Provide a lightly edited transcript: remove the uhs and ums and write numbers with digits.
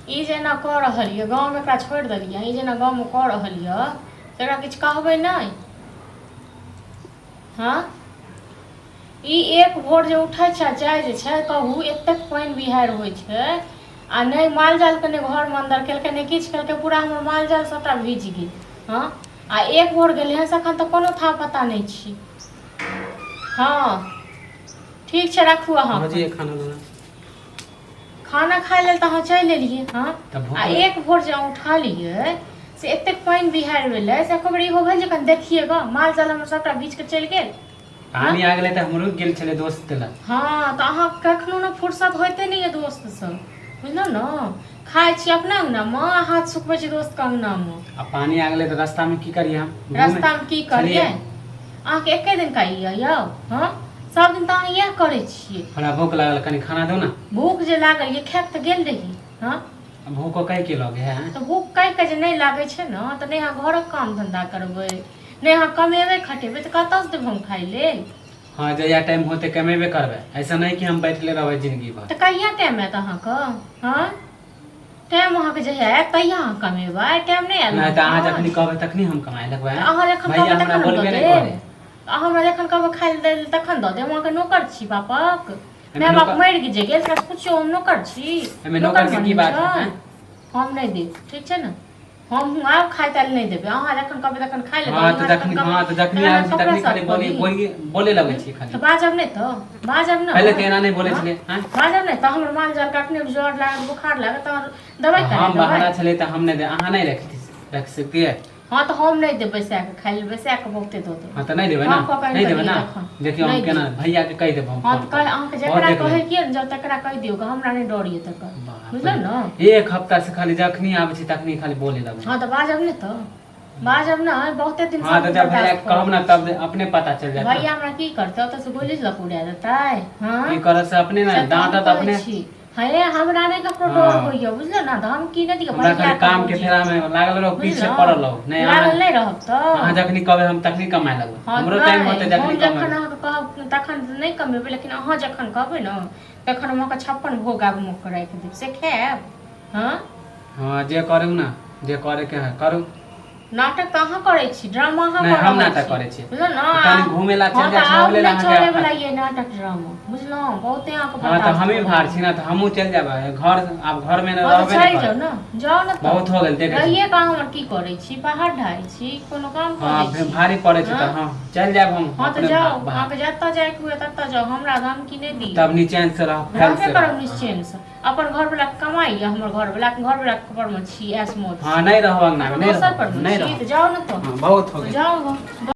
ई जेना कऽ रहल यऽ गाँव में एकरा छोड़ दिलियै ई जेना गाँव में कऽ रहल यऽ एकरा किछु कहबै नहीं। हाँ ई एक भोर जे उठै छै चाहे जे छै कहू एतेक पानि बिहाड़ि होइ छै आ नहीं माल जाल के नहीं घर में अंदर केलकै नहीं किछु केलकै पूरा हमर माल जाल सबटा भीज गेल। हाँ आ एक भोर गेलै हँ से एखन तक कोनो था पता नहीं छी। हाँ ठीक छै राखू अहाँ खाना खाय लेल तऽ अहाँ चलि एलियै। हाँ आ एक भोर जे उठलियै से एतेक पानि बिहाड़ि भेलै से एको बेर इहो भेल जे कनि देखिए ग माल जाल हमर सबटा बीच के चलि गेल। पानी आ गेलै तऽ हमरो गेल छलै दोस्त लग। हाँ तऽ अहाँ कखनो ने फुर्सत होइते नहीं है दोस्त से बुझलौ न। खाइ छी अपना अंगना में हाथ सुखबै छी दोस्त के अंगना में। आ पानी आ गेलै तऽ रास्ता में की करिए हम रास्ता में की करिए अहाँके एके दिन का यौ। हाँ सब दिन तऽ अहाँ इएह करै छियै। हमरा भूख लागल कनि खाना दो ना। भूख जे लागल ये खाय तऽ गेल रही। हाँ भूखो कहि के लगे है तऽ भूख कहि के जे नहीं लागै छै न तऽ नहीं अहाँ घरक काम धंधा करबै नहीं अहाँ कमेबै खटेबै तऽ कतऽ से देबै हम खाय लेल। हाँ जहिया टाइम होते कमेबे करबै ऐसा नहीं कि हम बैठले रहबै जिंदगी भर। तऽ कहिया टाइम आयत अहाँके। हाँ टाइम अहाँके जहिया आयत तहिया अहाँ कमेबै टाइम नहीं आयत नहीं तऽ अहाँ जखनी कहबै तखनी हम कमाए लगबै। अहाँ जखन कहबै तखन बोलबे नहीं करे हमरा जखन कहबै खाय लेल तखन दऽ देब। अहाँके नौकर छी बापक माय बाप मरि जे गेल तकरा पूछियो हम नौकर छी। नौकर के की बात है हम नहीं देब ठीक छै न। हम आब खाय ताल नहीं देबै अहाँ जखन कहबै तखन खाय लेल। हाँ तऽ जखनी आबै छी तखनी खाली बोले लगै छी खाली। तऽ बाजब नहीं तो बाजब न पहले तऽ एना नहीं बोलै छलै। बाजब नहीं तऽ हमर माल जाल काटने ज्वर लागल बुखार लागल तऽ दवाई करा हम बहाना छलै तऽ हम नहीं दे अहाँ नहीं रख सकतिए। हाँ तो हम नहीं देब बैसा के खाय लेल बैसा के बहुते दो दे। हाँ तो नहीं देबै ना नहीं देबै ना देखियो हम केना भैया के कह देब हम। हाँ तो कह अहाँ के जकरा कहै किए न जब तकरा कह दियौ हमरा नहीं डरिए तक बुझल न। एक हफ्ता से खाली जखनी आबै छी तखनी खाली बोले लगै। हाँ तो बाजब नहीं तो बाजब ना बहुते दिन से। हाँ तो जब भैया कहब ना तब अपने पता चल जाता। भैया हमरा की करते ओतऽ से गोली लग उड़ा देतै। हाँ की करत से अपने ना डांटत अपने। हे हमरा नहीं ककरो डर होइए बुझल ना हम की नहीं दियो भैया काम के फेरा में लागल रहो पीछे पड़ल रहो नहीं लागल नहीं रहब तो अहाँ जखनी कहबै हम तखनी कमाए लगबै। हमरो टाइम होते जखनी हम जखन अहाँ के कहब तखन नहीं कमेबै लेकिन अहाँ जखन कहबै न तखन हम अहाँके 56 भोग आगू मुँह के राखि देब से खायब। हाँ हाँ जे करू ना जे करे के है करू। नाटक तऽ अहाँ करै छी ड्रामा अहाँ नहीं हम नाटक करै छी बुझल न। कनी घूमे ला चल जाय छै बोले ला चले वाला ये नाटक ड्रामा बुझलौ बहुते अहाँ के। हां त हमें भार छी ना त हमहू चल जाबे घर अब घर में रहबे नहीं जाओ ना जाओ ना बहुत हो गेल देखे रहिए का हमर की करै छी पहाड़ ढाई छी कोनो काम करै छी। हां भारी पड़े छै त हां चल जाब हम। हां त जाओ अहाँ के जत्ता जाय के हुए तत्ता जाओ हमरा धमकी नहीं दी। तब निचैन से रह फैल से करब निश्चैन से अपन घर वाला कमाई हमर घर वाला पर में छी ऐस मौज। हां नहीं रहब ना नहीं रह जाओ ना तो बहुत हो गया। जाओ